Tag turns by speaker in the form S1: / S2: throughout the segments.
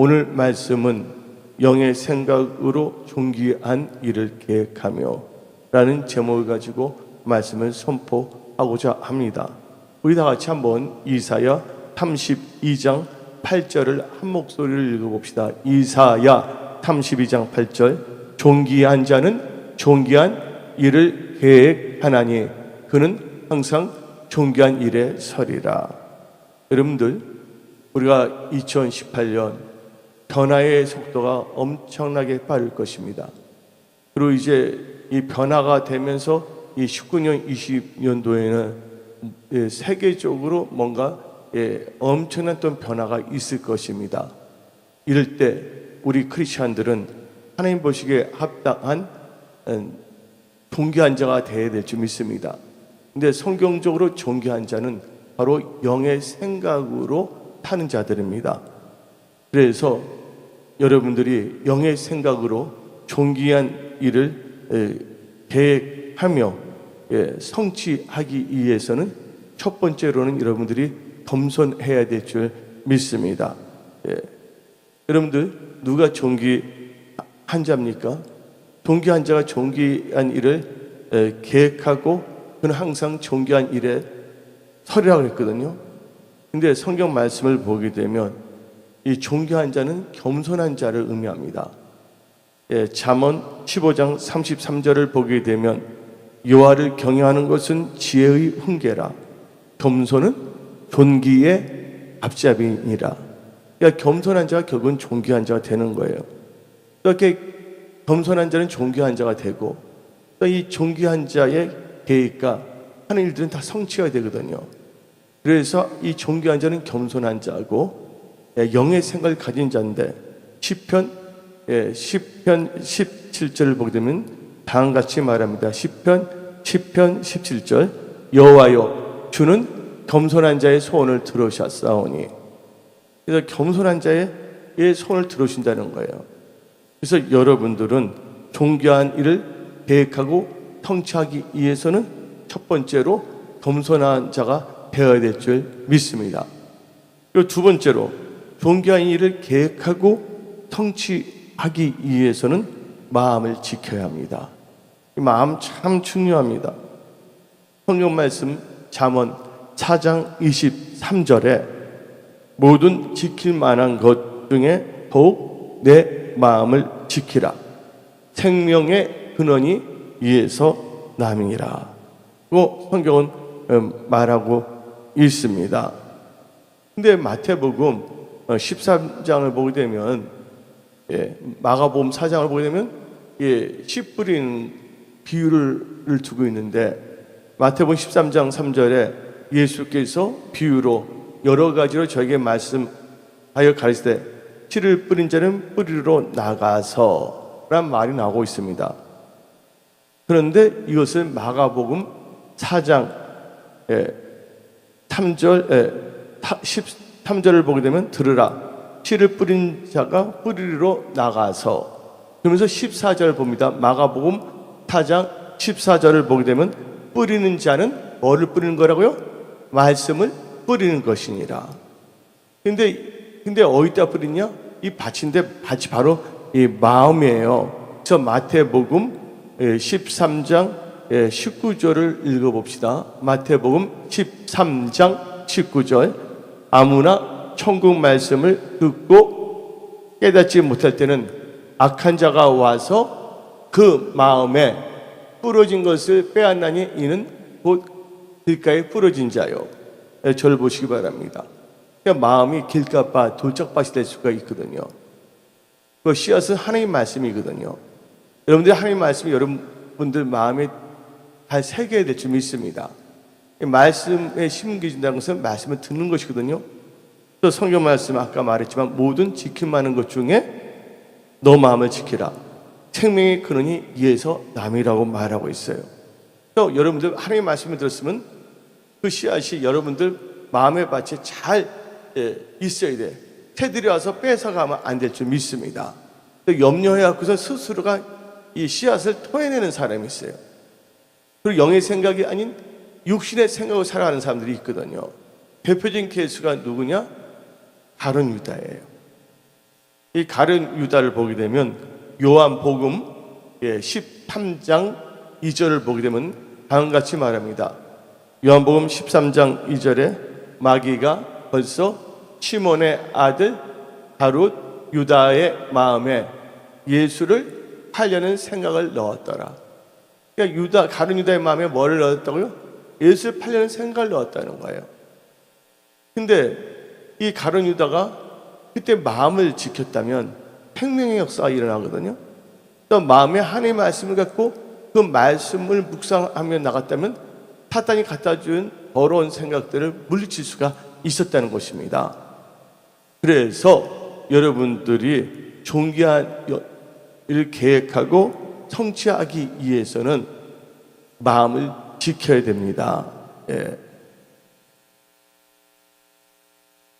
S1: 오늘 말씀은 영의 생각으로 존귀한 일을 계획하며 라는 제목을 가지고 말씀을 선포하고자 합니다. 우리 다 같이 한번 이사야 32장 8절을 한 목소리를 읽어봅시다. 이사야 32장 8절. 존귀한 자는 존귀한 일을 계획하나니 그는 항상 존귀한 일에 서리라. 여러분들, 우리가 2018년 변화의 속도가 엄청나게 빠를 것입니다. 그리고 이제 이 변화가 되면서 이 19년, 20년도에는 세계적으로 뭔가 엄청난 또 변화가 있을 것입니다. 이럴 때 우리 크리스찬들은 하나님 보시기에 합당한 존귀한 자가 되어야 될 줄 믿습니다. 근데 성경적으로 존귀한 자는 바로 영의 생각으로 타는 자들입니다. 그래서 여러분들이 영의 생각으로 존귀한 일을 계획하며 성취하기 위해서는 첫 번째로는 여러분들이 겸손해야 될 줄 믿습니다. 여러분들, 누가 존귀한 자입니까? 존귀한 자가 존귀한 일을 계획하고 그는 항상 존귀한 일에 서리라고 했거든요. 근데 성경 말씀을 보게 되면 이 존귀한 자는 겸손한 자를 의미합니다. 잠언 15장 33절을 보게 되면 여호와를 경외하는 것은 지혜의 훈계라 겸손은 존귀의 앞잡이니라. 그러니까 겸손한 자가 결국은 존귀한 자가 되는 거예요. 이렇게 겸손한 자는 존귀한 자가 되고 또 이 존귀한 자의 계획과 하는 일들은 다 성취가 되거든요. 그래서 이 존귀한 자는 겸손한 자고 영의 생각을 가진 자인데 시편 17절을 보게 되면 다음같이 말합니다. 시편 17절. 여호와여, 주는 겸손한 자의 소원을 들으셨사오니. 그래서 겸손한 자의 소원을 들으신다는 거예요. 그래서 여러분들은 존귀한 일을 계획하고 성취하기 위해서는 첫 번째로 겸손한 자가 되어야 될 줄 믿습니다. 그리고 두 번째로 존귀한 일을 계획하고 성취하기 위해서는 마음을 지켜야 합니다. 이 마음 참 중요합니다. 성경 말씀 잠언 4장 23절에 모든 지킬 만한 것 중에 더욱 내 마음을 지키라. 생명의 근원이 이에서 남이니라. 고 성경은 말하고 있습니다. 근데 마태복음 13장을 보게 되면 마가복음 4장을 보게 되면 씨 뿌리는 비유를 두고 있는데 마태복음 13장 3절에 예수께서 비유로 여러 가지로 저에게 말씀하여 가르치되 씨를 뿌린 자는 뿌리로 나가서 라는 말이 나오고 있습니다. 그런데 이것을 마가복음 4장 13절을 보게 되면 들으라. 씨를 뿌린 자가 뿌리로 나가서. 그러면서 14절 봅니다. 마가복음 4장 14절을 보게 되면 뿌리는 자는 뭐를 뿌리는 거라고요? 말씀을 뿌리는 것이니라. 근데 어디다 뿌리냐? 이 밭인데 밭이 바로 이 마음이에요. 그래서 마태복음 13장 19절을 읽어봅시다. 마태복음 13장 19절. 아무나 천국 말씀을 듣고 깨닫지 못할 때는 악한 자가 와서 그 마음에 부러진 것을 빼앗나니 이는 곧 길가에 부러진 자요. 저를 보시기 바랍니다. 그러니까 마음이 길가밭, 돌짝밭이 될 수가 있거든요. 그 씨앗은 하나님 말씀이거든요. 여러분들 하나님 말씀이 여러분들 마음에 잘 새겨야 될 줄 믿습니다. 말씀에 심겨진다는 것은 말씀을 듣는 것이거든요. 또 성경 말씀 아까 말했지만 모든 지킬 만한 것 중에 너 마음을 지키라. 생명의 근원이 이에서 남이라고 말하고 있어요. 또 여러분들 하나님 말씀을 들었으면 그 씨앗이 여러분들 마음의 밭에 잘 있어야 돼. 새들이 와서 뺏어가면 안 될 줄 믿습니다. 염려해갖고서 스스로가 이 씨앗을 토해내는 사람이 있어요. 그리고 영의 생각이 아닌 육신의 생각으로 살아가는 사람들이 있거든요. 대표적인 케이스가 누구냐? 가룟 유다예요. 이 가룟 유다를 보게 되면 요한복음 13장 2절을 보게 되면 다음과 같이 말합니다. 요한복음 13장 2절에 마귀가 벌써 시몬의 아들 가룟 유다의 마음에 예수를 팔려는 생각을 넣었더라. 그러니까 가룟 유다의 마음에 뭐를 넣었다고요? 예수를 팔려는 생각을 넣었다는 거예요. 근데 이 가룟 유다가 그때 마음을 지켰다면 생명의 역사가 일어나거든요. 또 마음에 하나님의 말씀을 갖고 그 말씀을 묵상하며 나갔다면 사탄이 갖다 준 더러운 생각들을 물리칠 수가 있었다는 것입니다. 그래서 여러분들이 존귀한 일을 계획하고 성취하기 위해서는 마음을 지켜야 됩니다.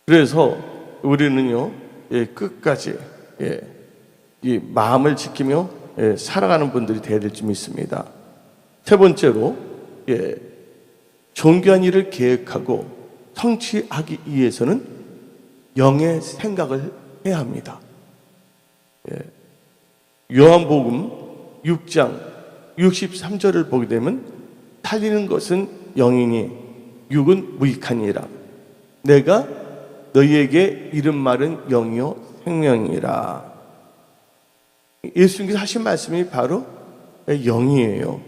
S1: 그래서 우리는요, 끝까지 이 마음을 지키며 살아가는 분들이 되어야 될 줄 믿습니다. 세 번째로 존귀한 일을 계획하고 성취하기 위해서는 영의 생각을 해야 합니다. 요한복음 6장 63절을 보게 되면 살리는 것은 영이니 육은 무익하니라. 내가 너희에게 이른 말은 영이요 생명이라. 예수님께서 하신 말씀이 바로 영이에요.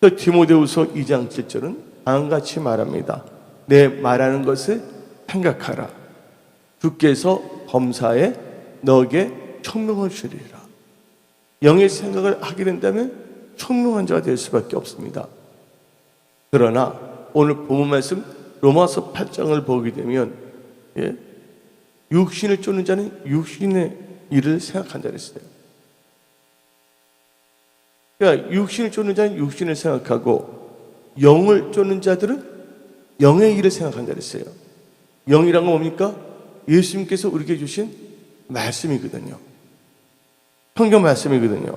S1: 또 디모데후서 2장 7절은 다음과 같이 말합니다. 내 말하는 것을 생각하라. 주께서 범사에 너에게 총명을 주리라. 영의 생각을 하게 된다면 총명한 자가 될 수밖에 없습니다. 그러나 오늘 본문 말씀 로마서 8장을 보게 되면 육신을 쫓는 자는 육신의 일을 생각한다 그랬어요. 그러니까 육신을 쫓는 자는 육신을 생각하고 영을 쫓는 자들은 영의 일을 생각한다 그랬어요. 영이란 건 뭡니까? 예수님께서 우리에게 주신 말씀이거든요. 성경 말씀이거든요.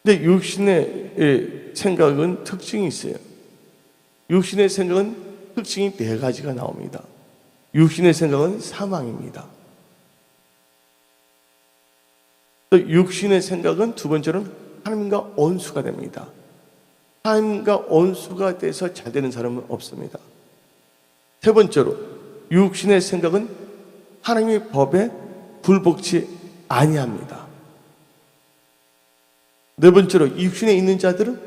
S1: 근데 육신의 생각은 특징이 있어요. 육신의 생각은 특징이 4가지가 나옵니다. 육신의 생각은 사망입니다. 또 육신의 생각은 두 번째로는 하나님과 원수가 됩니다. 하나님과 원수가 돼서 잘 되는 사람은 없습니다. 세 번째로 육신의 생각은 하나님의 법에 굴복치 아니합니다. 네 번째로 육신에 있는 자들은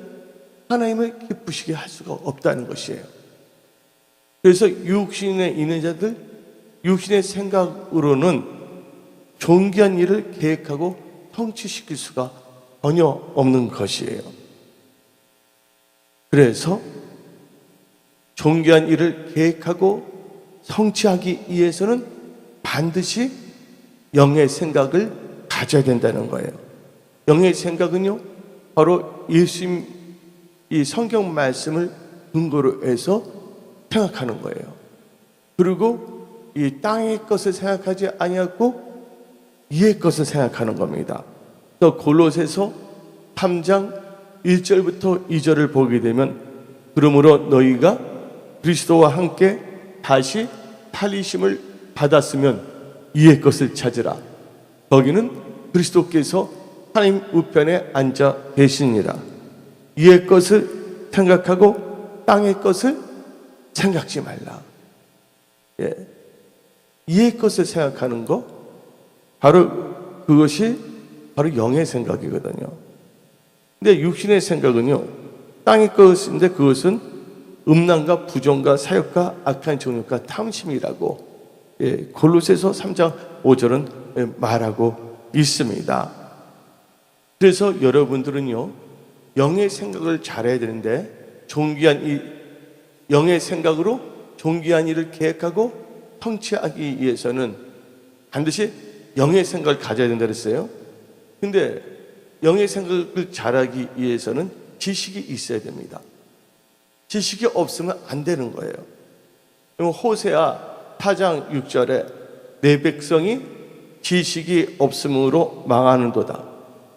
S1: 하나님을 기쁘시게 할 수가 없다는 것이에요. 그래서 육신에 있는 자들, 육신의 생각으로는 존귀한 일을 계획하고 성취시킬 수가 전혀 없는 것이에요. 그래서 존귀한 일을 계획하고 성취하기 위해서는 반드시 영의 생각을 가져야 된다는 거예요. 영의 생각은요, 바로 예수님 이 성경 말씀을 근거로 해서 생각하는 거예요. 그리고 이 땅의 것을 생각하지 아니하고 이의 것을 생각하는 겁니다. 또 골로새서 3장 1절부터 2절을 보게 되면 그러므로 너희가 그리스도와 함께 다시 살리심을 받았으면 이의 것을 찾으라. 거기는 그리스도께서 하나님 우편에 앉아 계시니라. 이의 것을 생각하고 땅의 것을 생각지 말라. 이의 것을 생각하는 거, 바로 그것이 바로 영의 생각이거든요. 근데 육신의 생각은요, 땅의 것인데 그것은 음란과 부정과 사욕과 악한 정욕과 탐심이라고 골로새서 3장 5절은 말하고 있습니다. 그래서 여러분들은요, 영의 생각을 잘해야 되는데 존귀한 이 영의 생각으로 존귀한 일을 계획하고 성취하기 위해서는 반드시 영의 생각을 가져야 된다 그랬어요. 근데 영의 생각을 잘하기 위해서는 지식이 있어야 됩니다. 지식이 없으면 안 되는 거예요. 호세아 4장 6절에 내 백성이 지식이 없음으로 망하는도다.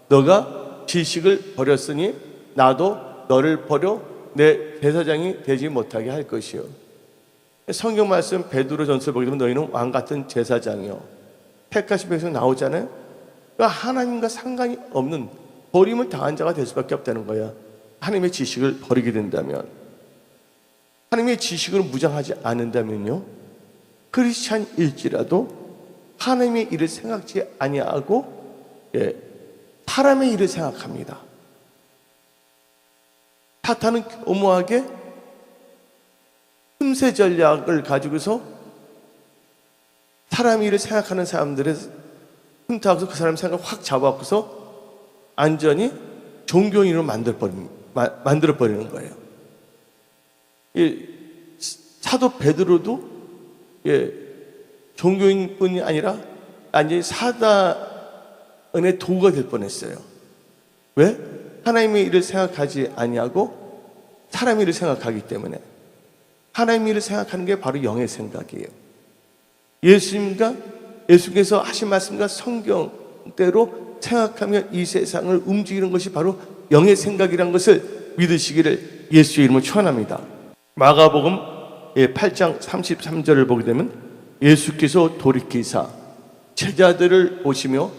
S1: 너가 지식을 버렸으니 나도 너를 버려 내 제사장이 되지 못하게 할 것이요. 성경 말씀 베드로전서 보게 되면 너희는 왕 같은 제사장이요 택하신 백성 나오잖아요. 그러니까 하나님과 상관이 없는 버림을 당한 자가 될 수밖에 없다는 거야. 하나님의 지식을 버리게 된다면, 하나님의 지식을 무장하지 않는다면요, 크리스찬일지라도 하나님의 일을 생각지 아니하고 사람의 일을 생각합니다. 사탄은 교묘하게 틈새 전략을 가지고서 사람 일을 생각하는 사람들의 흠타고서 그 사람 생각을 확 잡아갖고서 완전히 종교인으로 만들어버리는 거예요. 사도 베드로도 종교인뿐이 아니라 완전히 사단의 도구가 될 뻔했어요. 왜? 하나님의 일을 생각하지 아니하고 사람의 일을 생각하기 때문에. 하나님의 일을 생각하는 게 바로 영의 생각이에요. 예수님께서 하신 말씀과 성경대로 생각하며 이 세상을 움직이는 것이 바로 영의 생각이라는 것을 믿으시기를 예수의 이름으로 축원합니다. 마가복음 8장 33절을 보게 되면 예수께서 돌이키사 제자들을 보시며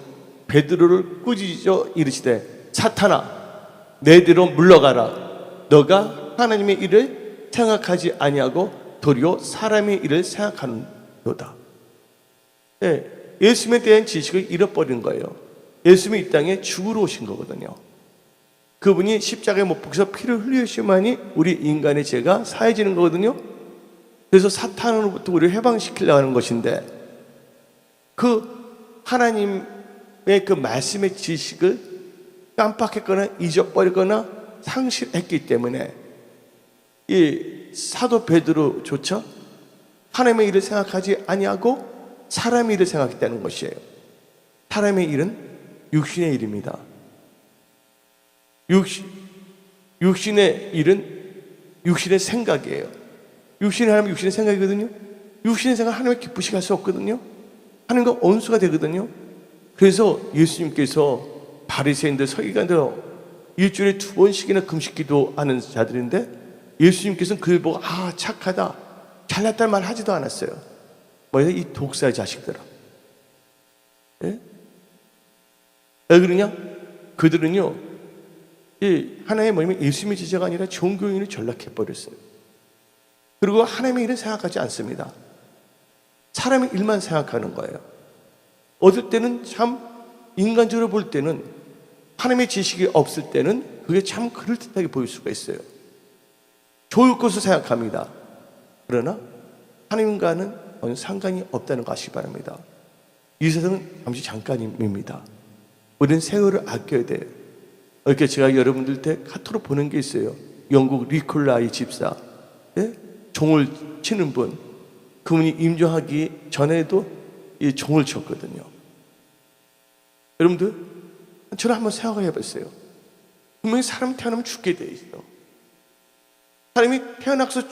S1: 베드로를 꾸짖어 이르시되 사탄아 내대로 물러가라. 너가 하나님의 일을 생각하지 아니하고 도리어 사람의 일을 생각하는도다. 예수님에 대한 지식을 잃어버린 거예요. 예수님이 이 땅에 죽으러 오신 거거든요. 그분이 십자가에 못 박혀 피를 흘리시만이 우리 인간의 죄가 사해지는 거거든요. 그래서 사탄으로부터 우리를 해방시키려고 하는 것인데, 그 하나님의 그 말씀의 지식을 깜빡했거나 잊어버리거나 상실했기 때문에 이 사도 베드로조차 하나님의 일을 생각하지 아니하고 사람의 일을 생각했다는 것이에요. 사람의 일은 육신의 일입니다. 육신의 일은 육신의 생각이에요. 육신의 하나님 육신의 생각이거든요. 육신의 생각 하나님을 기쁘시게 할 수 없거든요. 하나님과 원수가 되거든요. 그래서 예수님께서 바리새인들, 서기관들 일주일에 2번씩이나 금식기도 하는 자들인데 예수님께서는 그를 보고 착하다, 잘났다는 말 하지도 않았어요. 뭐야 이 독사의 자식들아. 예? 왜 그러냐? 그들은요 하나님의 뭐냐면 예수님의 제자가 아니라 종교인을 전락해버렸어요. 그리고 하나님의 일은 생각하지 않습니다. 사람의 일만 생각하는 거예요. 어떨 때는 참 인간적으로 볼 때는 하나님의 지식이 없을 때는 그게 참 그럴듯하게 보일 수가 있어요. 좋을 것을 생각합니다. 그러나 하나님과는 전혀 상관이 없다는 거 아시기 바랍니다. 이 세상은 잠시 잠깐입니다. 우리는 세월을 아껴야 돼요. 이렇게 제가 여러분들한테 카톡으로 보낸 게 있어요. 영국 리콜라이 집사, 종을 치는 분, 그분이 임종하기 전에도 이 종을 쳤거든요. 여러분들, 저를 한번 생각해 보세요. 분명히 사람 태어나면 죽게 돼 있어. 사람이 태어나서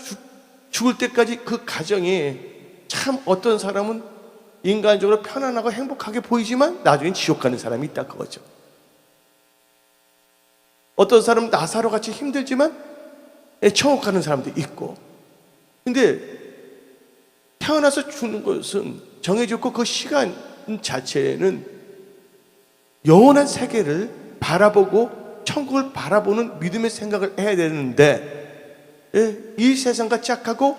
S1: 죽을 때까지 그 가정이 참 어떤 사람은 인간적으로 편안하고 행복하게 보이지만 나중에 지옥 가는 사람이 있다 그거죠. 어떤 사람은 나사로 같이 힘들지만 천국 가는 사람도 있고. 근데 태어나서 죽는 것은 정해졌고 그 시간 자체는 영원한 세계를 바라보고 천국을 바라보는 믿음의 생각을 해야 되는데 이 세상과 짝하고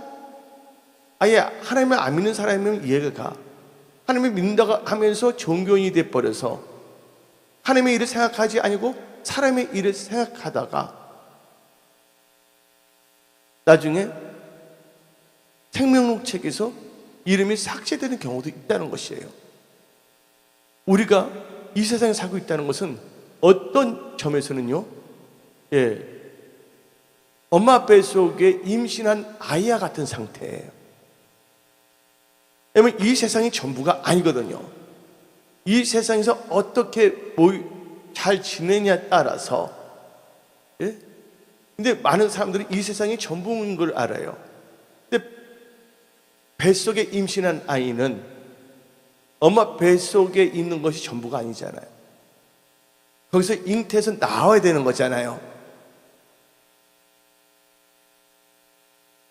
S1: 아예 하나님을 안 믿는 사람이면 이해가 가. 하나님을 믿는다고 하면서 종교인이 돼버려서 하나님의 일을 생각하지 아니고 사람의 일을 생각하다가 나중에 생명록 책에서 이름이 삭제되는 경우도 있다는 것이에요. 우리가 이 세상에 살고 있다는 것은 어떤 점에서는요, 엄마 뱃속에 임신한 아이와 같은 상태예요. 왜냐면 이 세상이 전부가 아니거든요. 이 세상에서 어떻게 잘 지내냐에 따라서, 근데 많은 사람들이 이 세상이 전부인 걸 알아요. 근데 뱃속에 임신한 아이는 엄마 뱃속에 있는 것이 전부가 아니잖아요. 거기서 잉태해서 나와야 되는 거잖아요.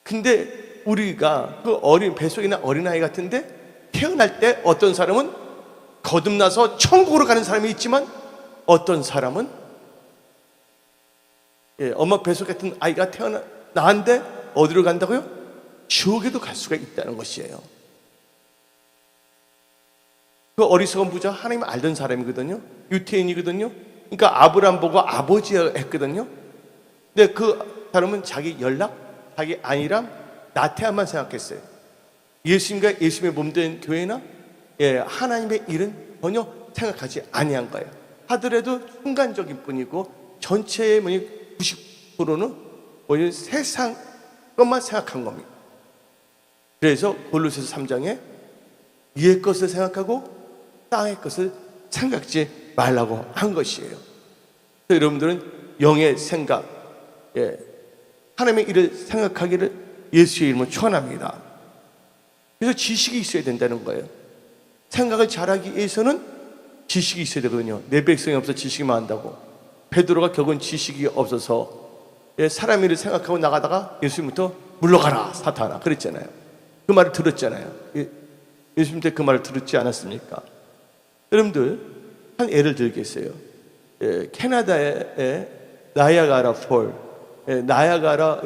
S1: 근데 우리가 그 뱃속에 있는 어린아이 같은데 태어날 때 어떤 사람은 거듭나서 천국으로 가는 사람이 있지만 어떤 사람은 엄마 뱃속 같은 아이가 낳았는데 어디로 간다고요? 지옥에도 갈 수가 있다는 것이에요. 그 어리석은 부자 하나님 알던 사람이거든요. 유태인이거든요. 그러니까 아브라함 보고 아버지 했거든요. 근데 그 사람은 자기 연락, 자기 안위랑 나태함만 생각했어요. 예수님과 예수님의 몸된 교회나 하나님의 일은 전혀 생각하지 아니한 거예요. 하더라도 순간적인 뿐이고 전체의 90%는 세상 것만 생각한 겁니다. 그래서 골로새서 3장에 위의 것을 생각하고 땅의 것을 생각지 말라고 한 것이에요. 그래서 여러분들은 영의 생각, 하나님의 일을 생각하기를 예수의 이름으로 축원합니다. 그래서 지식이 있어야 된다는 거예요. 생각을 잘하기 위해서는 지식이 있어야 되거든요. 내 백성이 없어 지식이만 한다고. 베드로가 결국은 지식이 없어서 사람 일을 생각하고 나가다가 예수님부터 물러가라 사탄아 그랬잖아요. 그 말을 들었잖아요. 예수님 때 그 말을 들었지 않았습니까? 여러분들 한 예를 들겠어요. 캐나다의 나야가라 폴, 나야가라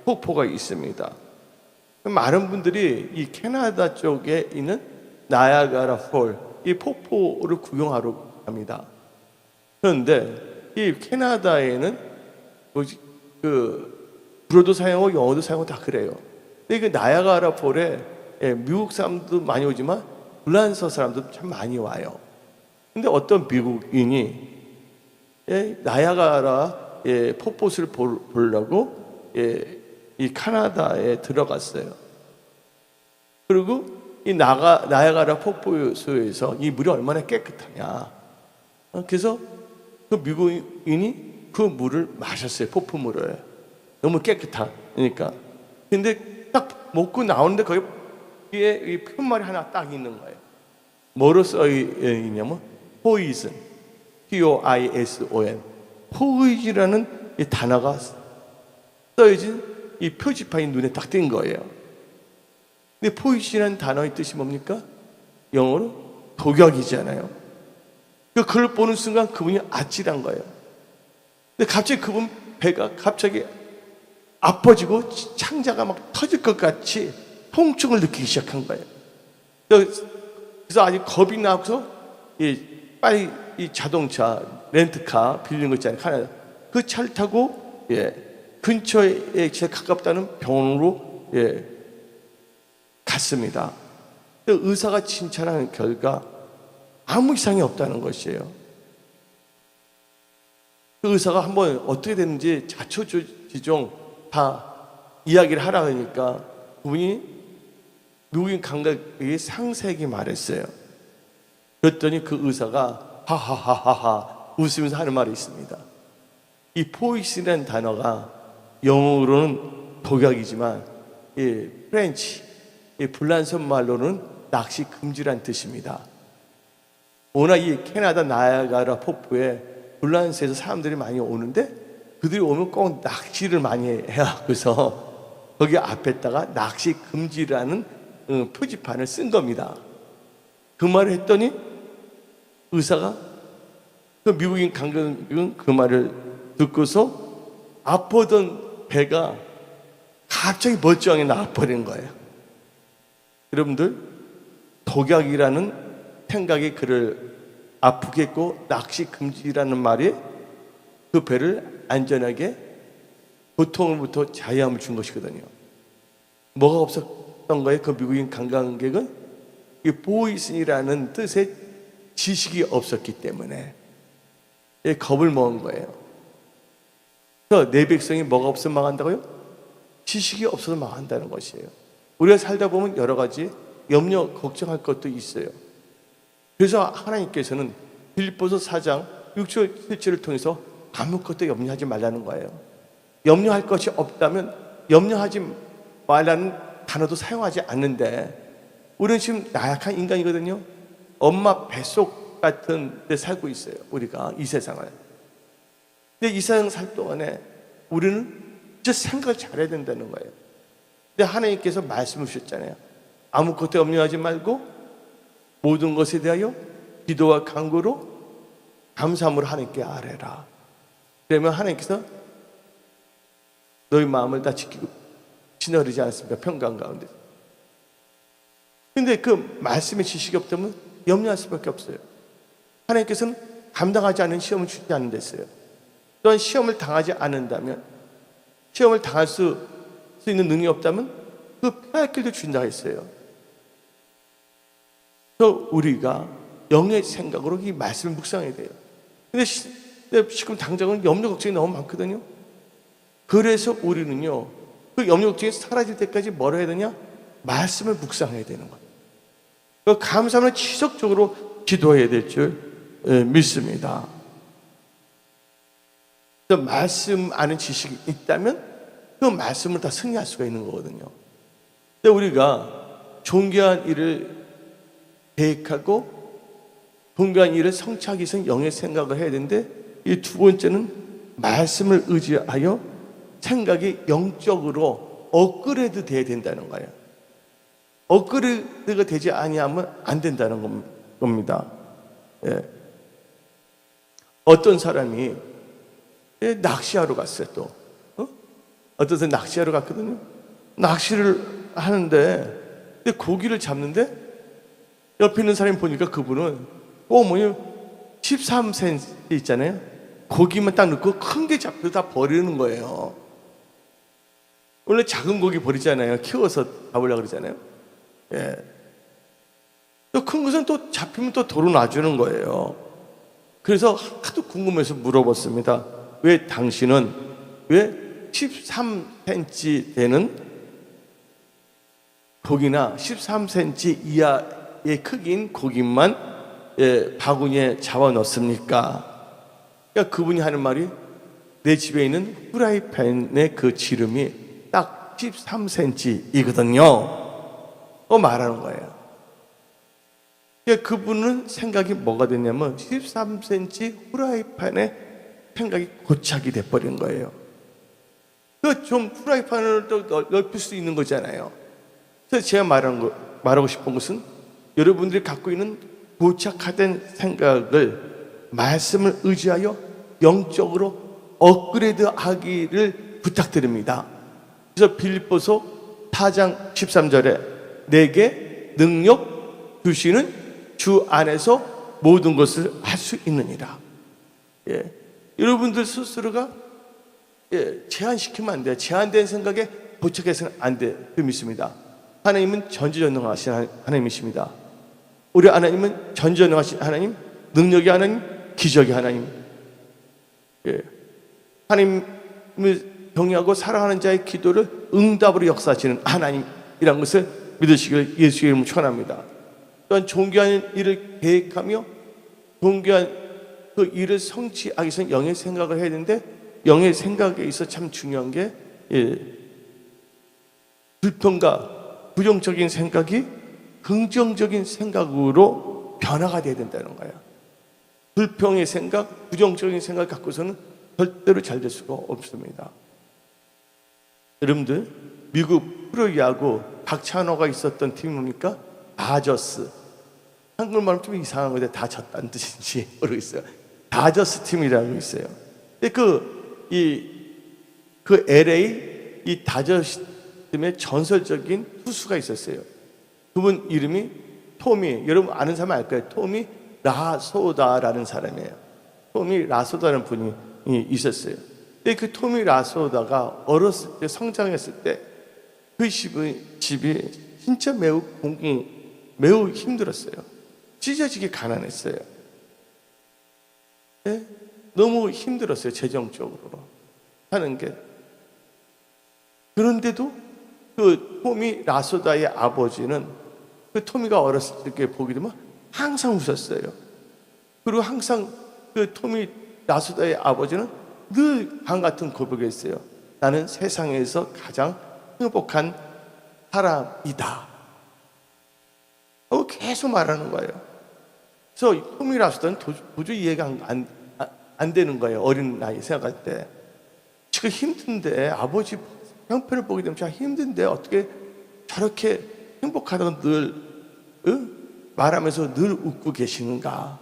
S1: 폭포가 있습니다. 많은 분들이 이 캐나다 쪽에 있는 나야가라 폴, 이 폭포를 구경하러 갑니다. 그런데 이 캐나다에는 불어도 사용하고 영어도 사용하고 다 그래요. 근데 그 나야가라 폴에 미국 사람도 많이 오지만 불란서 사람도 참 많이 와요. 근데 어떤 미국인이 나야가라 폭포를 보려고 이 캐나다에 들어갔어요. 그리고 이 나야가라 폭포에서 이 물이 얼마나 깨끗하냐. 그래서 그 미국인이 그 물을 마셨어요. 폭포물을. 너무 깨끗하니까. 근데 딱 먹고 나오는데 거기 뒤에 푯말이 하나 딱 있는 거예요. 뭐로 써 있냐면 poison, P-O-I-S-O-N, 포이즈라는 이 단어가 써진 이 표지판이 눈에 딱 띈 거예요. 근데 포이즈라는 단어의 뜻이 뭡니까? 영어로 독약이잖아요. 그걸 보는 순간 그분이 아찔한 거예요. 근데 갑자기 그분 배가 갑자기 아파지고 창자가 막 터질 것 같이 통증을 느끼기 시작한 거예요. 그래서 아주 겁이 나서 빨리 이 자동차 렌트카 빌리는 거 있잖아요. 그 차를 타고 근처에 제일 가깝다는 병원으로 갔습니다. 의사가 진찰하는 결과 아무 이상이 없다는 것이에요. 그 의사가 한번 어떻게 됐는지 자초지종 다 이야기를 하라 하니까 그분이 미국인 감각이 상세하게 말했어요. 그랬더니 그 의사가 하하하하하 웃으면서 하는 말이 있습니다. 이 포이슨이라는 단어가 영어로는 독약이지만 프렌치, 불란서 말로는 낚시 금지란 뜻입니다. 워낙 이 캐나다 나야가라 폭포에 불란서에서 사람들이 많이 오는데 그들이 오면 꼭 낚시를 많이 해요. 그래서 거기 앞에다가 낚시 금지라는 표지판을 쓴 겁니다. 그 말을 했더니 의사가 그 미국인 관광객은 그 말을 듣고서 아프던 배가 갑자기 멀쩡하게 나와버린 거예요. 여러분들 독약이라는 생각이 그를 아프게 했고 낚시 금지라는 말이 그 배를 안전하게 고통으로부터 자유함을 준 것이거든요. 뭐가 없었던 거예요? 그 미국인 관광객은 이 보이슨이라는 뜻의 지식이 없었기 때문에 겁을 먹은 거예요. 그래서 내 백성이 뭐가 없으면 망한다고요? 지식이 없어서 망한다는 것이에요. 우리가 살다 보면 여러 가지 염려, 걱정할 것도 있어요. 그래서 하나님께서는 빌립보서 4장 6절 7절을 통해서 아무것도 염려하지 말라는 거예요. 염려할 것이 없다면 염려하지 말라는 단어도 사용하지 않는데 우리는 지금 나약한 인간이거든요. 엄마 뱃속 같은 데 살고 있어요. 우리가 이 세상을. 근데 이 세상 살 동안에 우리는 진짜 생각을 잘해야 된다는 거예요. 근데 하나님께서 말씀을 주셨잖아요. 아무것도 염려하지 말고 모든 것에 대하여 기도와 간구로 감사함으로 하나님께 아뢰라. 그러면 하나님께서 너희 마음을 다 지키고 지나르지 않습니까? 평강 가운데. 근데 그 말씀의 지식이 없다면 염려할 수밖에 없어요. 하나님께서는 감당하지 않은 시험을 주지 않는 데서요. 또한 시험을 당하지 않는다면, 시험을 당할 수 있는 능력이 없다면 그 피할 길도 준다 했어요. 그래서 우리가 영의 생각으로 이 말씀을 묵상해야 돼요. 근데 지금 당장은 염려 걱정이 너무 많거든요. 그래서 우리는요, 그 염려 걱정이 사라질 때까지 뭘 해야 되냐? 말씀을 묵상해야 되는 거예요. 그 감사함을 지속적으로 기도해야 될 줄 믿습니다. 말씀 아는 지식이 있다면 그 말씀을 다 승리할 수가 있는 거거든요. 근데 우리가 존귀한 일을 계획하고 존귀한 일을 성취하기 위해서 영의 생각을 해야 되는데, 이 두 번째는 말씀을 의지하여 생각이 영적으로 업그레이드 돼야 된다는 거예요. 업그레이드가 되지 아니하면 안 된다는 겁니다. 예. 어떤 사람이 낚시하러 갔어요. 또 어떤 사람이 낚시하러 갔거든요. 낚시를 하는데 고기를 잡는데 옆에 있는 사람이 보니까 그분은 뭐냐 13cm 있잖아요. 고기만 딱 넣고 큰 게 잡혀도 다 버리는 거예요. 원래 작은 고기 버리잖아요. 키워서 잡으려고 그러잖아요. 예. 또 큰 것은 또 잡히면 또 도로 놔주는 거예요. 그래서 하도 궁금해서 물어봤습니다. 왜 당신은 왜 13cm 되는 고기나 13cm 이하의 크기인 고기만 바구니에 잡아 넣습니까? 그러니까 그분이 하는 말이, 내 집에 있는 프라이팬의 그 지름이 딱 13cm이거든요. 말하는 거예요. 그러니까 그분은 생각이 뭐가 됐냐면 13cm 프라이팬에 생각이 고착이 돼버린 거예요. 그 좀 프라이팬을 또 넓힐 수 있는 거잖아요. 그래서 제가 말하고 싶은 것은, 여러분들이 갖고 있는 고착화된 생각을 말씀을 의지하여 영적으로 업그레이드 하기를 부탁드립니다. 그래서 빌립보서 4장 13절에 내게 능력 주시는 주 안에서 모든 것을 할 수 있느니라. 예. 여러분들 스스로가 제한시키면 안 돼요. 제한된 생각에 고착해서는 안 돼. 그 믿습니다. 하나님은 전지전능하신 하나님이십니다. 우리 하나님은 전지전능하신 하나님, 능력의 하나님, 기적의 하나님. 예. 하나님을 경외하고 사랑하는 자의 기도를 응답으로 역사하시는 하나님이라는 것을 믿으시길 예수의 이름으로 축원합니다. 또한 존귀한 일을 계획하며 존귀한 그 일을 성취하기 위해서 영의 생각을 해야 되는데, 영의 생각에 있어 참 중요한 게 불평과 부정적인 생각이 긍정적인 생각으로 변화가 돼야 된다는 거예요. 불평의 생각, 부정적인 생각 갖고서는 절대로 잘 될 수가 없습니다. 여러분들, 미국 프로야구 박찬호가 있었던 팀이 뭡니까? 다저스. 한국말은 좀 이상한 건데 다 졌다는 뜻인지 모르겠어요. 다저스 팀이라고 있어요. 그 LA 이 다저스 팀의 전설적인 투수가 있었어요. 그분 이름이 토미, 여러분 아는 사람 알까요? 토미 라소다라는 사람이에요. 토미 라소다라는 분이 있었어요. 근데 그 토미 라소다가 어렸을 때, 성장했을 때 그 집이 진짜 매우 힘들었어요. 찢어지게 가난했어요. 네? 너무 힘들었어요. 재정적으로 하는 게. 그런데도 그 토미 라소다의 아버지는 그 토미가 어렸을 때 보게 되면 항상 웃었어요. 그리고 항상 그 토미 라소다의 아버지는 늘 방 같은 고백을 했어요. 나는 세상에서 가장 행복한 사람이다. 계속 말하는 거예요. 그래서 토미 라소다는 도저히 이해가 안 되는 거예요. 어린 나이 생각할 때. 지금 힘든데, 아버지 형편을 보게 되면 참 힘든데 어떻게 저렇게 행복하다고 늘 말하면서 늘 웃고 계시는가?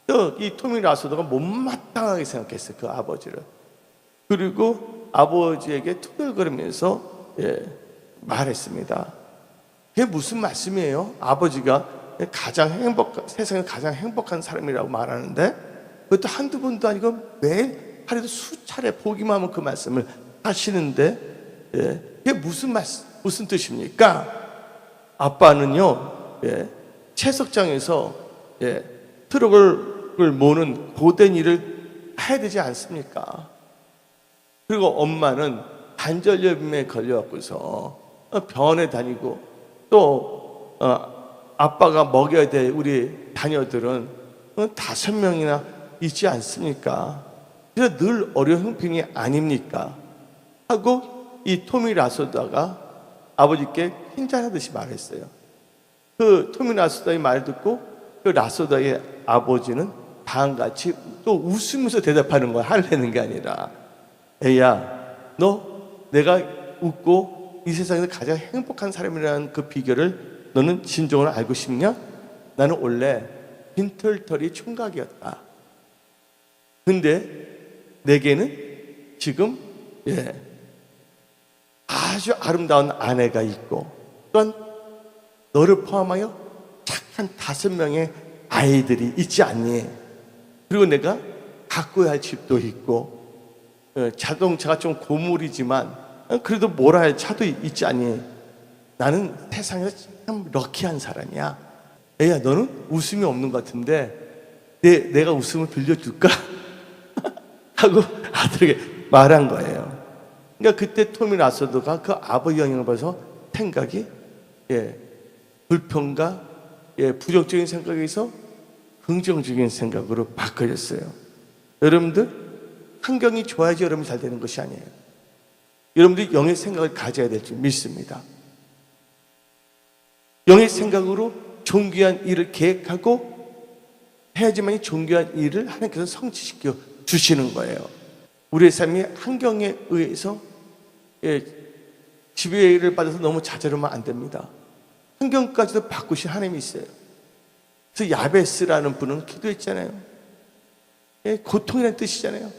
S1: 또 이 토미 라소다가 못마땅하게 생각했어요, 그 아버지를. 그리고 아버지에게 투덜거리면서 말했습니다. 그게 무슨 말씀이에요? 아버지가 세상에 가장 행복한 사람이라고 말하는데, 그것도 한두 번도 아니고 매일 하루에도 수차례 보기만 하면 그 말씀을 하시는데, 그게 무슨 뜻입니까? 아빠는요, 채석장에서 트럭을 모는 고된 일을 해야 되지 않습니까? 그리고 엄마는 관절염에 걸려갖고서 병원에 다니고, 또 아빠가 먹여야 될 우리 자녀들은 5명이나 있지 않습니까? 그래서 늘 어려운 형편이 아닙니까? 하고 이 토미 라소다가 아버지께 칭찬하듯이 말했어요. 그 토미 라소다의 말을 듣고 그 라소다의 아버지는 다음같이 또 웃으면서 대답하는 걸 하려는 게 아니라, 애야, 너 내가 웃고 이 세상에서 가장 행복한 사람이라는 그 비결을 너는 진정으로 알고 싶냐? 나는 원래 빈털터리 총각이었다. 근데 내게는 지금 아주 아름다운 아내가 있고, 또한 너를 포함하여 착한 5명의 아이들이 있지 않니? 그리고 내가 가꿔야 할 집도 있고, 자동차가 좀 고물이지만 그래도 몰아야 할 차도 있지 않니? 나는 세상에서 참 럭키한 사람이야. 애야, 너는 웃음이 없는 것 같은데 내가 웃음을 빌려줄까? 하고 아들에게 말한 거예요. 그러니까 그때 토미 라소다가 그 아버지 영향을 받아서 생각이 불평과 부정적인 생각에서 긍정적인 생각으로 바꿔졌어요. 여러분들, 환경이 좋아야지 여러분이 잘 되는 것이 아니에요. 여러분들이 영의 생각을 가져야 될 줄 믿습니다. 영의 생각으로 존귀한 일을 계획하고 해야지만 존귀한 일을 하나님께서 성취시켜 주시는 거예요. 우리의 삶이 환경에 의해서 지배를 받아서 너무 자제로만 안 됩니다. 환경까지도 바꾸신 하나님이 있어요. 그래서 야베스라는 분은 기도했잖아요. 고통이라는 뜻이잖아요.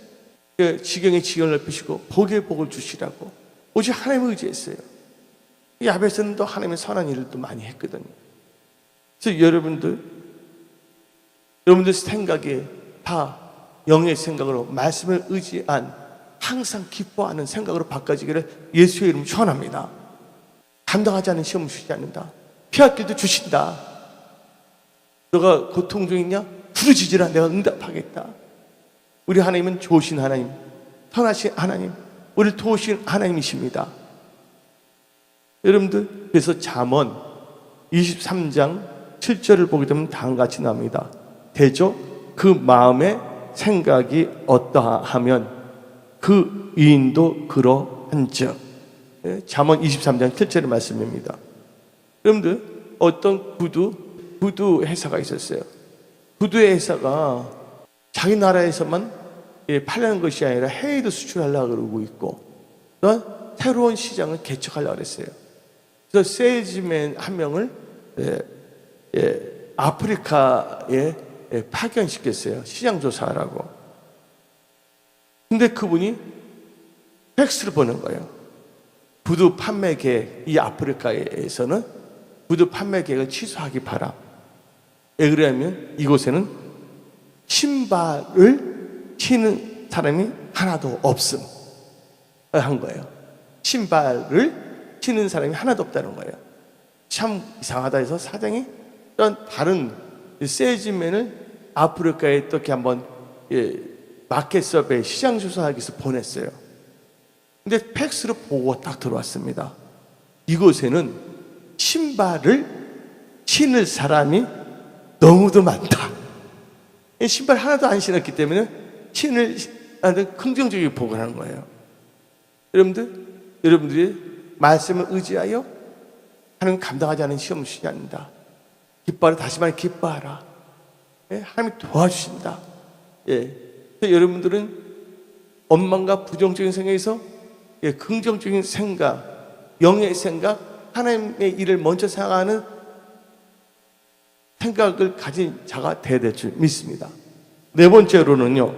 S1: 지경의 지경을 넓히시고 복의 복을 주시라고 오직 하나님을 의지했어요. 야베스는 또 하나님의 선한 일을 또 많이 했거든요. 그래서 여러분들 생각이 다 영의 생각으로, 말씀을 의지한 항상 기뻐하는 생각으로 바꿔지기를 예수의 이름으로 축원합니다. 감당하지 않은 시험을 주시지 않는다. 피할 길도 주신다. 너가 고통 중이냐? 부르짖으라, 내가 응답하겠다. 우리 하나님은 좋으신 하나님, 선하신 하나님, 우리를 도우신 하나님이십니다. 여러분들, 그래서 잠언 23장 7절을 보게 되면 다음과 같이 나옵니다. 대저 그 마음의 생각이 어떠하면 그 의인도 그러한즉. 잠언 23장 7절의 말씀입니다. 여러분들, 어떤 구두 회사가 있었어요. 구두 회사가 자기 나라에서만 팔려는 것이 아니라 해외도 수출하려고 그러고 있고, 또 새로운 시장을 개척하려고 그랬어요. 그래서 세일즈맨 한 명을 아프리카에 파견시켰어요. 시장 조사하라고. 근데 그분이 팩스를 보낸 거예요. 구두 판매 계획, 이 아프리카에서는 구두 판매 계획을 취소하기 바람. 왜 그러냐면 이곳에는 신발을 신는 사람이 하나도 없음 한 거예요. 신발을 신는 사람이 하나도 없다는 거예요. 참 이상하다 해서 사장이 다른 세일즈맨을 아프리카에 또 이렇게 한번 마켓 서베이, 시장 조사하기 위해서 보냈어요. 근데 팩스로 보고 딱 들어왔습니다. 이곳에는 신발을 신을 사람이 너무도 많다. 신발 하나도 안 신었기 때문에 신을 긍정적이게 보고하는 거예요. 여러분들이 말씀을 의지하여 하나님 감당하지 않은 시험을 주지 않는다. 기뻐하라, 다시 말해 기뻐하라. 하나님이 도와주신다. 여러분들은 원망과 부정적인 생각에서 긍정적인 생각, 영의 생각, 하나님의 일을 먼저 생각하는 생각을 가진 자가 돼야 될 줄 믿습니다. 네 번째로는요,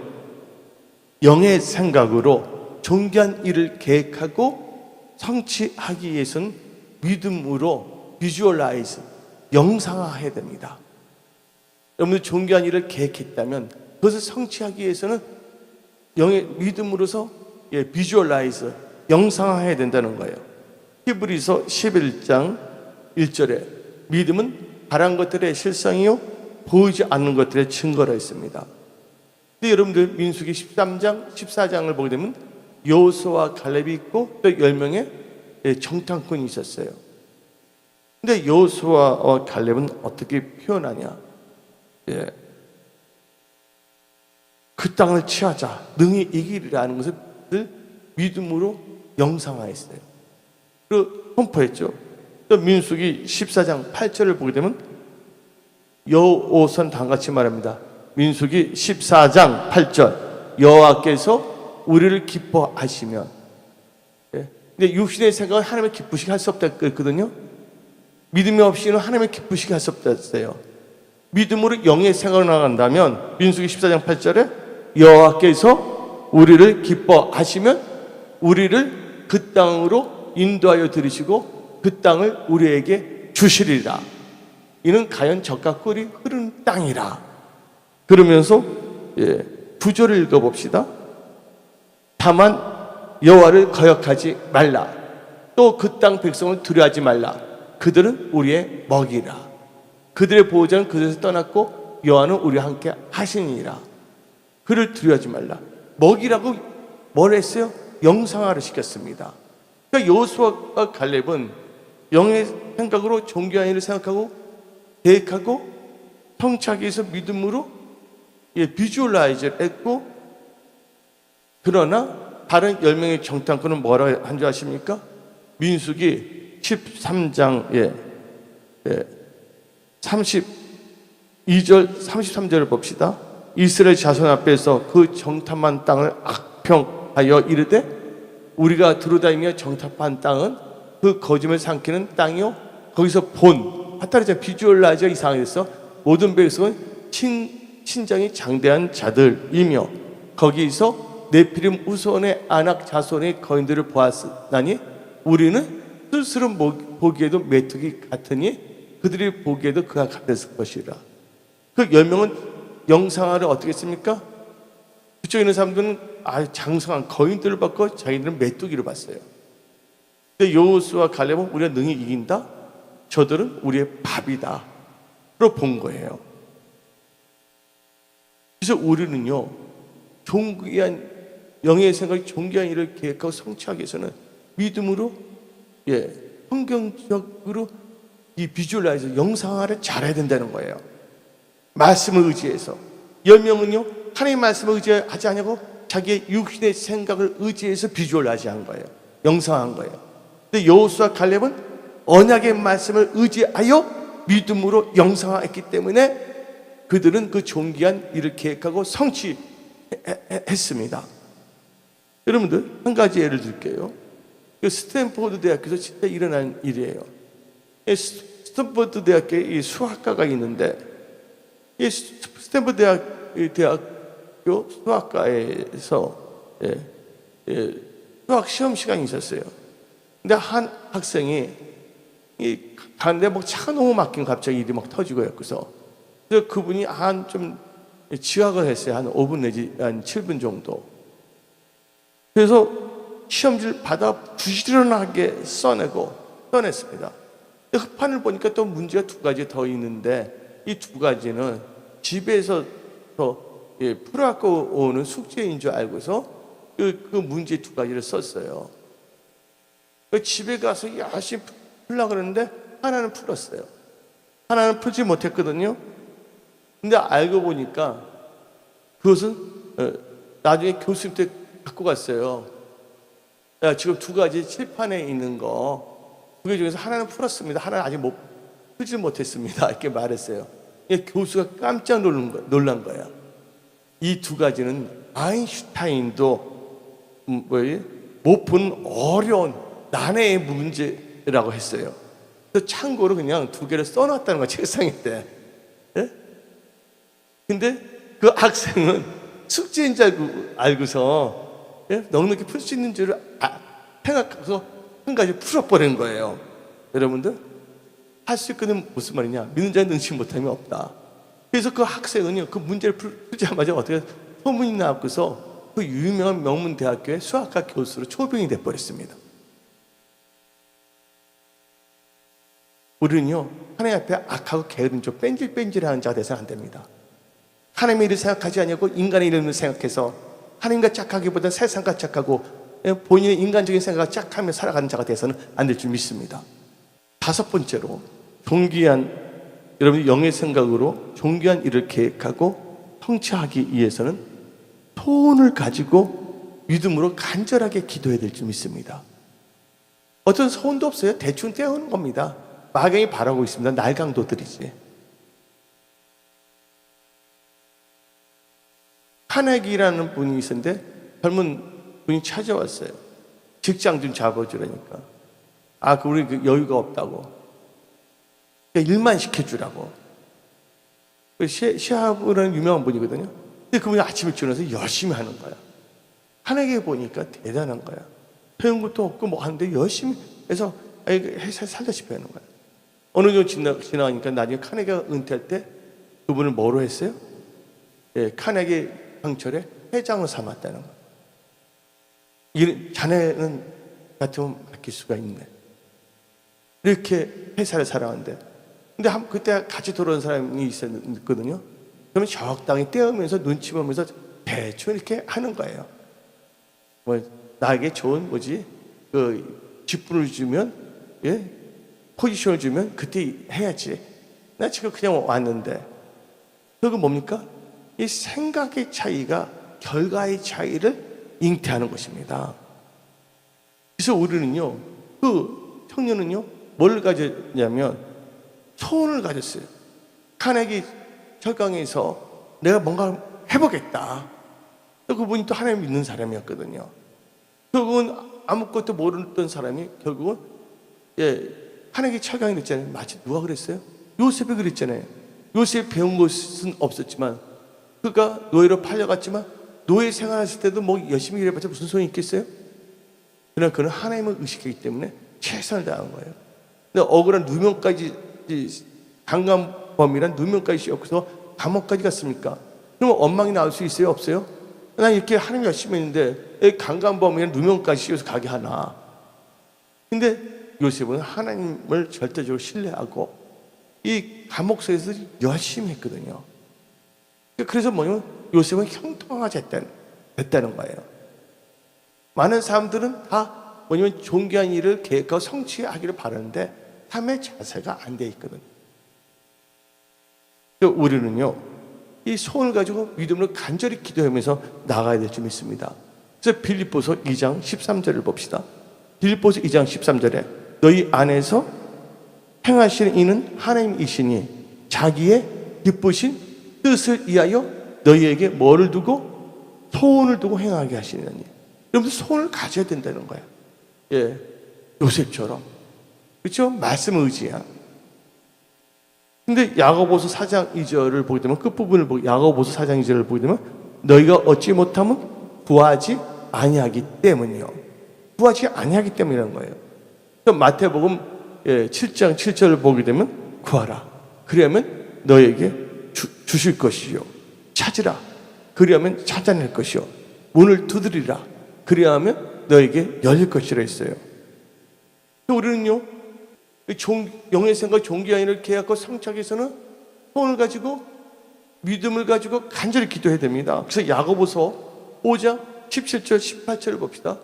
S1: 영의 생각으로 존귀한 일을 계획하고 성취하기 위해서는 믿음으로 비주얼라이즈, 영상화해야 됩니다. 여러분들 존귀한 일을 계획했다면 그것을 성취하기 위해서는 영의 믿음으로서 비주얼라이즈, 영상화해야 된다는 거예요. 히브리서 11장 1절에 믿음은 바란 것들의 실상이요 보이지 않는 것들의 증거라 했습니다. 근데 여러분들 민수기 13장, 14장을 보게 되면 여호수아와 갈렙이 있고 또 10명의 정탐꾼이 있었어요. 근데 여호수아와 갈렙은 어떻게 표현하냐? 그 땅을 취하자, 능히 이기리라는 것을 믿음으로 영상화했어요. 그리고 선포했죠. 또 민수기 14장 8절을 보게 되면 여호선 다같이 말합니다. 민수기 14장 8절, 여호와께서 우리를 기뻐하시면, 근데 육신의 생각은 하나님을 기쁘시게 할 수 없다 그랬거든요. 믿음이 없이는 하나님을 기쁘시게 할 수 없다 했어요. 믿음으로 영의 생각을 나간다면 민수기 14장 8절에 여호와께서 우리를 기뻐하시면 우리를 그 땅으로 인도하여 들이시고 그 땅을 우리에게 주시리라. 이는 가연 젖과 꿀이 흐르는 땅이라. 그러면서 9절을 읽어봅시다. 다만 여호와를 거역하지 말라. 또 그 땅 백성을 두려워하지 말라. 그들은 우리의 먹이라. 그들의 보호자는 그들에서 떠났고 여호와는 우리와 함께 하시니라. 그를 두려워하지 말라. 먹이라고 뭘 했어요? 영상화를 시켰습니다. 그러니까 여호수아와 갈렙은 영의 생각으로 존귀한 일을 생각하고 계획하고 성취하기 위해서 믿음으로 비주얼라이즈를 했고, 그러나 다른 10명의 정탐꾼은 뭐라 한 줄 아십니까? 민수기 13장에 32절 33절을 봅시다. 이스라엘 자손 앞에서 그 정탐한 땅을 악평하여 이르되 우리가 두루다니며 정탐한 땅은 그 거짓을 삼키는 땅이요 거기서 본 하타르자 비주얼라이즈가 이상해서 모든 백성은 신장이 장대한 자들이며 거기서 네피림 후손의 아낙 자손의 거인들을 보았으나니 우리는 스스로 보기에도 메뚜기 같으니 그들이 보기에도 그가 같았을 것이라. 그 10명은 영상화를 어떻게 했습니까? 그쪽에 있는 사람들은 장성한 거인들을 봤고 자기들은 메뚜기를 봤어요. 근데 여호수아와 갈렙은 우리가 능히 이긴다? 저들은 우리의 밥이다 로 본 거예요. 그래서 우리는요, 존귀한 영의 생각이 존귀한 일을 계획하고 성취하기 위해서는 믿음으로 성경적으로 이 비주얼라이즈 영상화를 잘해야 된다는 거예요. 말씀을 의지해서 10명은요 하나님의 말씀을 의지하지 않냐고 자기의 육신의 생각을 의지해서 비주얼라이즈 한 거예요. 영상한 거예요. 근데 여호수아 갈렙은 언약의 말씀을 의지하여 믿음으로 영상화했기 때문에 그들은 그 존귀한 일을 계획하고 성취했습니다. 여러분들 한 가지 예를 들게요. 스탠포드 대학교에서 진짜 일어난 일이에요. 스탠포드 대학교에 이 수학과가 있는데 이 스탠포드 대학교 수학과에서 수학 시험 시간이 있었어요. 근데 한 학생이 가는데 막 차가 너무 막힌 갑자기 일이 막 터지고요. 그래서 그분이 좀 지각을 했어요. 한 5분 내지 한 7분 정도. 그래서 시험지를 받아 부지런하게 써냈습니다. 흑판을 보니까 또 문제가 2가지 더 있는데 이 2가지는 집에서 풀어갖고 오는 숙제인 줄 알고서 그 문제 2가지를 썼어요. 집에 가서 열심히 풀려고 그러는데 하나는 풀었어요. 하나는 풀지 못했거든요. 근데 알고 보니까 그것은 나중에 교수님한테 갖고 갔어요. 지금 2가지 칠판에 있는 거 2개 중에서 하나는 풀었습니다. 하나는 아직 풀지 못했습니다. 이렇게 말했어요. 교수가 깜짝 놀란 거야. 이 2가지는 아인슈타인도 못 푼 어려운 난해의 문제라고 했어요. 그래서 참고로 그냥 2개를 써놨다는 거야, 책상에. 근데 그 학생은 숙제인 줄 알고서 넉넉히 풀 수 있는 줄을 생각해서 한 가지 풀어버린 거예요. 여러분들, 할 수 있거든 무슨 말이냐? 믿는 자는 능치 못함이 없다. 그래서 그 학생은요, 그 문제를 풀자마자 어떻게 소문이 나고서 그 유명한 명문 대학교의 수학과 교수로 초빙이 돼버렸습니다. 우리는요, 하나님 앞에 악하고 게으른 쪽 뺀질뺀질하는 자가 돼서는 안 됩니다. 하나님의 일을 생각하지 않냐고 인간의 일을 생각해서 하나님과 짝하기보다 세상과 짝하고 본인의 인간적인 생각을 짝하며 살아가는 자가 돼서는 안 될 줄 믿습니다. 다섯 번째로, 여러분 영의 생각으로 존귀한 일을 계획하고 성취하기 위해서는 소원을 가지고 믿음으로 간절하게 기도해야 될 줄 믿습니다. 어떤 소원도 없어요. 대충 떼어오는 겁니다. 마경이 바라고 있습니다. 날강도들이지. 카네기라는 분이 있었는데 젊은 분이 찾아왔어요. 직장 좀 잡아주라니까. 우리 여유가 없다고. 일만 시켜주라고. 시하브라는 유명한 분이거든요. 근데 그분이 아침에 일어나서 열심히 하는 거야. 카네기 보니까 대단한 거야. 배운 것도 없고 뭐 하는데 열심히 해서 회사에 살다시피 하는 거야. 어느 정도 지나가니까 나중에 카네기가 은퇴할 때 그분을 뭐로 했어요? 카네기 강철의 회장으로 삼았다는 거예요. 자네는 같으면 바뀔 수가 있네. 이렇게 회사를 살아왔는데, 근데 그때 같이 돌아온 사람이 있었거든요. 그러면 적당히 떼우면서 눈치 보면서 대충 이렇게 하는 거예요. 나에게 좋은 직분을 주면, 포지션을 주면 그때 해야지. 나 지금 그냥 왔는데. 그거 뭡니까? 이 생각의 차이가 결과의 차이를 잉태하는 것입니다. 그래서 우리는요, 그 청년은요, 뭘 가졌냐면 소원을 가졌어요. 카네기 철강에서 내가 뭔가 해보겠다. 그분이 또 하나님 믿는 사람이었거든요. 결국은 아무것도 모르던 사람이 결국은 카네기 철강이 됐잖아요. 마치 누가 그랬어요? 요셉이 그랬잖아요. 요셉이 배운 것은 없었지만 그가 노예로 팔려갔지만 노예 생활했을 때도 뭐 열심히 일해봤자 무슨 소용이 있겠어요? 그러나 그는 하나님을 의식하기 때문에 최선을 다한 거예요. 근데 억울한 누명까지, 강간범이란 누명까지 씌웠고서 감옥까지 갔습니까? 그러면 원망이 나올 수 있어요? 없어요? 난 이렇게 하나님 열심히 했는데 강간범이란 누명까지 씌워서 가게 하나? 근데 요셉은 하나님을 절대적으로 신뢰하고 이 감옥소에서 열심히 했거든요. 그래서 요셉은 형통하가 됐다는 거예요. 많은 사람들은 다 존귀한 일을 계획하고 성취하기를 바라는데 삶의 자세가 안 돼 있거든요. 우리는요, 이 소원을 가지고 믿음으로 간절히 기도하면서 나가야 될 줄 믿습니다. 그래서 빌립보서 2장 13절을 봅시다. 빌립보서 2장 13절에 너희 안에서 행하시는 이는 하나님이시니 자기의 기쁘신 뜻을 위하여 너희에게 뭐를 두고 소원을 두고 행하게 하시느니. 여러분들 소원을 가져야 된다는 거야. 요셉처럼. 그렇죠? 말씀 의지야. 근데 야고보서 4장 2절을 보게 되면 끝부분을 보고 야고보서 4장 2절을 보게 되면 너희가 얻지 못하면 구하지 아니하기 때문이요. 구하지 아니하기 때문이라는 거예요. 마태복음 7장 7절을 보게 되면 구하라. 그러면 너희에게 주실 것이요. 찾으라. 그리하면 찾아낼 것이요. 문을 두드리라. 그리하면 너에게 열릴 것이라 했어요. 우리는요, 영의 생각, 존귀한 일을 계약하고 성취하기 위해서는 소원을 가지고 믿음을 가지고 간절히 기도해야 됩니다. 그래서 야고보서 5장 17절 18절을 봅시다.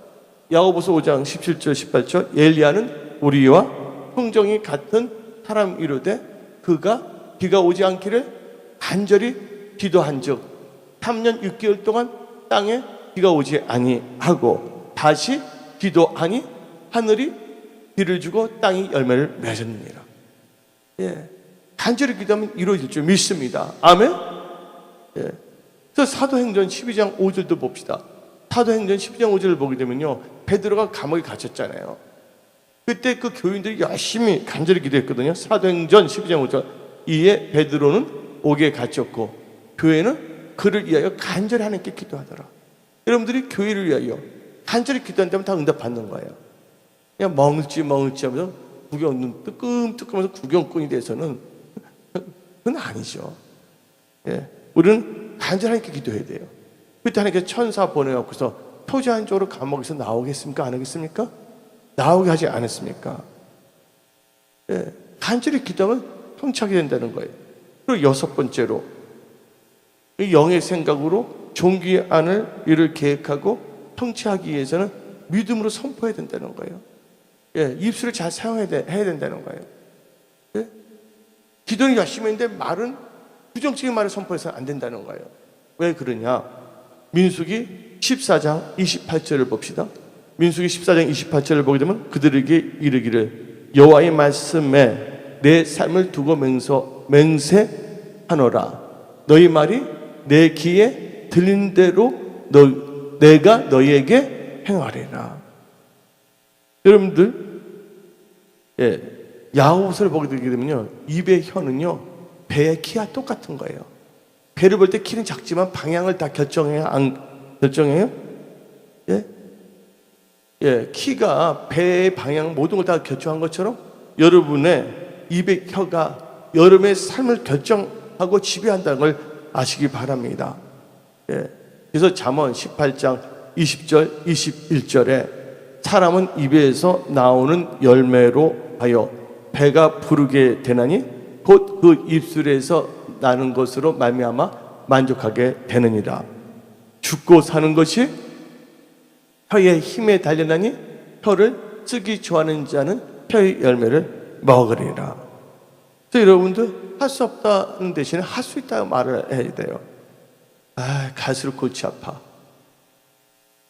S1: 야고보서 5장 17절 18절 엘리야는 우리와 형정이 같은 사람 이르되 그가 비가 오지 않기를 간절히 기도한즉 3년 6개월 동안 땅에 비가 오지 아니하고 다시 기도하니 하늘이 비를 주고 땅이 열매를 맺었느니라. 간절히 기도하면 이루어질 줄 믿습니다. 아멘. 그래서 사도행전 12장 5절도 봅시다. 사도행전 12장 5절을 보게 되면요, 베드로가 감옥에 갇혔잖아요. 그때 그 교인들이 열심히 간절히 기도했거든요. 사도행전 12장 5절 이에 베드로는 옥에 갇혔고 교회는 그를 위하여 간절히 하나님께 기도하더라. 여러분들이 교회를 위하여 간절히 기도한다면 다 응답받는 거예요. 그냥 먹을지 하면서 눈 뜨끔뜨끔하면서 구경꾼이 돼서는 그건 아니죠. 예, 우리는 간절히 하나님께 기도해야 돼요. 그때 하나님께서 천사 보내갖고서 토지 한 쪽으로 감옥에서 나오겠습니까? 안 하겠습니까? 나오게 하지 않았습니까? 예, 간절히 기도하면 성취하게 된다는 거예요. 그리고 여섯 번째로 영의 생각으로 종기 안을 이를 계획하고 성취하기 위해서는 믿음으로 선포해야 된다는 거예요. 예, 입술을 잘 사용해야 해야 된다는 거예요. 예? 기도는 열심히 했는데 말은 부정적인 말을 선포해서는 안 된다는 거예요. 왜 그러냐? 민수기 14장 28절을 봅시다. 민수기 14장 28절을 보게 되면 그들에게 이르기를 여호와의 말씀에 내 삶을 두고 맹세하노라. 너희 말이 내 귀에 들린 대로 내가 너희에게 행하리라. 여러분들, 예, 야고보서를 보게 되게 되면요, 입의 혀는요 배의 키와 똑같은 거예요. 배를 볼 때 키는 작지만 방향을 다 결정해요? 안 결정해요? 예? 예, 키가 배의 방향 모든 걸 다 결정한 것처럼 여러분의 입의 혀가 여러분의 삶을 결정하고 지배한다는 걸 아시기 바랍니다. 예. 그래서 잠언 18장 20절 21절에 사람은 입에서 나오는 열매로 하여 배가 부르게 되나니 곧 그 입술에서 나는 것으로 말미암아 만족하게 되느니라. 죽고 사는 것이 혀의 힘에 달려나니 혀를 쓰기 좋아하는 자는 혀의 열매를 먹으리라. 그래서 여러분들 할 수 없다는 대신에 할 수 있다고 말을 해야 돼요. 갈수록 골치 아파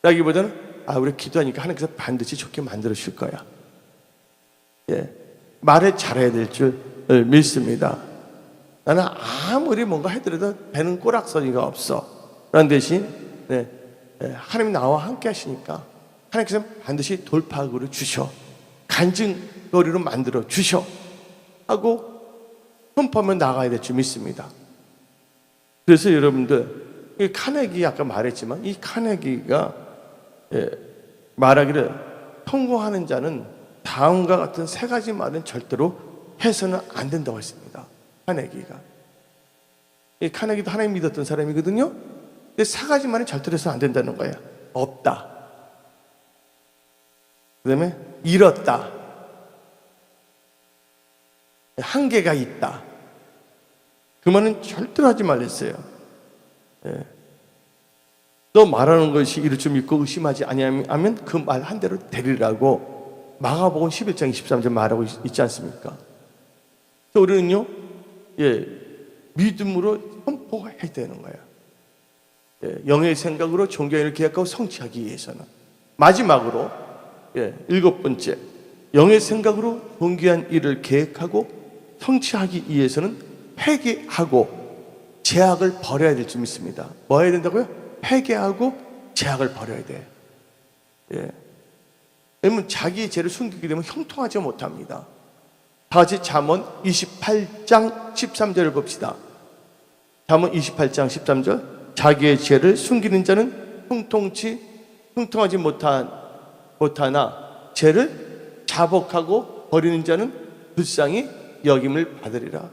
S1: 라기보다는 우리 기도하니까 하나님께서 반드시 좋게 만들어 주실 거야. 예, 말을 잘해야 될 줄 믿습니다. 나는 아무리 뭔가 해더라도 배는 꼬락서니가 없어 라는 대신 하나님이 나와 함께 하시니까 하나님께서 반드시 돌파구를 주셔, 간증거리로 만들어 주셔 하고 선포하면 나가야 될 줄 믿습니다. 그래서 여러분들, 이 카네기 아까 말했지만 이 카네기가 말하기를 성공하는 자는 다음과 같은 세 가지 말은 절대로 해서는 안 된다고 했습니다. 카네기가. 이 카네기도 하나님 믿었던 사람이거든요. 근데 세 가지 말은 절대로 해서는 안 된다는 거예요. 없다, 그 다음에 잃었다, 한계가 있다. 그 말은 절대로 하지 말랬어요. 예. 너 말하는 것이 이를 줄 믿고 의심하지 아니하면 그 말 한 대로 되리라고 마가복음 11장 23절 말하고 있지 않습니까? 그래서 우리는요, 믿음으로 선포해야 되는 거예요. 영의 생각으로 종교인을 계획하고 성취하기 위해서는. 마지막으로 일곱 번째, 영의 생각으로 존귀한 일을 계획하고 성취하기 위해서는 회개하고 제약을 버려야 될 줄 믿습니다. 뭐 해야 된다고요? 회개하고 제약을 버려야 돼. 왜냐면 자기의 죄를 숨기게 되면 형통하지 못합니다. 다 같이 잠언 28장 13절을 봅시다. 잠언 28장 13절. 자기의 죄를 숨기는 자는 형통하지 못하나 죄를 자복하고 버리는 자는 불쌍히 여김을 받으리라.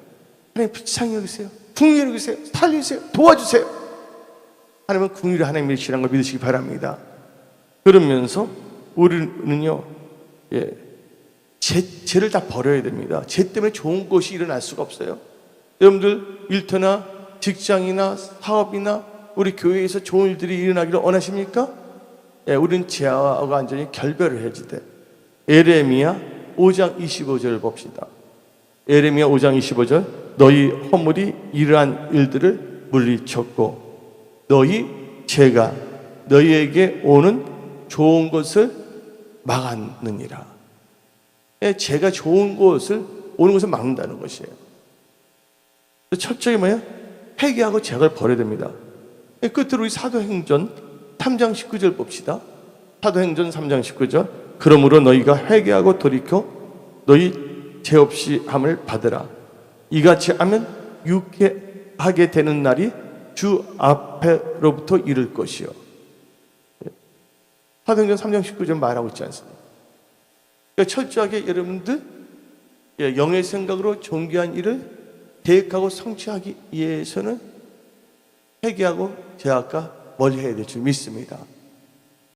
S1: 하나님 불쌍히 여기세요. 긍휼히 여기세요. 살려주세요. 도와주세요. 하나님은 긍휼히 하나님이시라는 걸 믿으시기 바랍니다. 그러면서 우리는요, 죄를 다 버려야 됩니다. 죄 때문에 좋은 것이 일어날 수가 없어요. 여러분들 일터나 직장이나 사업이나 우리 교회에서 좋은 일들이 일어나기를 원하십니까? 우리는 죄와 완전히 결별을 해야지 돼. 에레미야 5장 25절을 봅시다. 에레미야 5장 25절. 너희 허물이 이러한 일들을 물리쳤고 너희 죄가 너희에게 오는 좋은 것을 막았느니라. 죄가 좋은 것을 오는 것을 막는다는 것이에요. 첫째가 뭐예요? 회개하고 죄를 버려야 됩니다. 끝으로 우리 사도행전 3장 19절 봅시다. 사도행전 3장 19절. 그러므로 너희가 회개하고 돌이켜 너희 죄 없이 함을 받으라. 이같이 하면 유쾌하게 되는 날이 주 앞에로부터 이를 것이요. 사도행전 3장 19절 말하고 있지 않습니까? 그러니까 철저하게 여러분들 영의 생각으로 존귀한 일을 계획하고 성취하기 위해서는 회개하고 죄악과 멀리 해야 될 줄 믿습니다.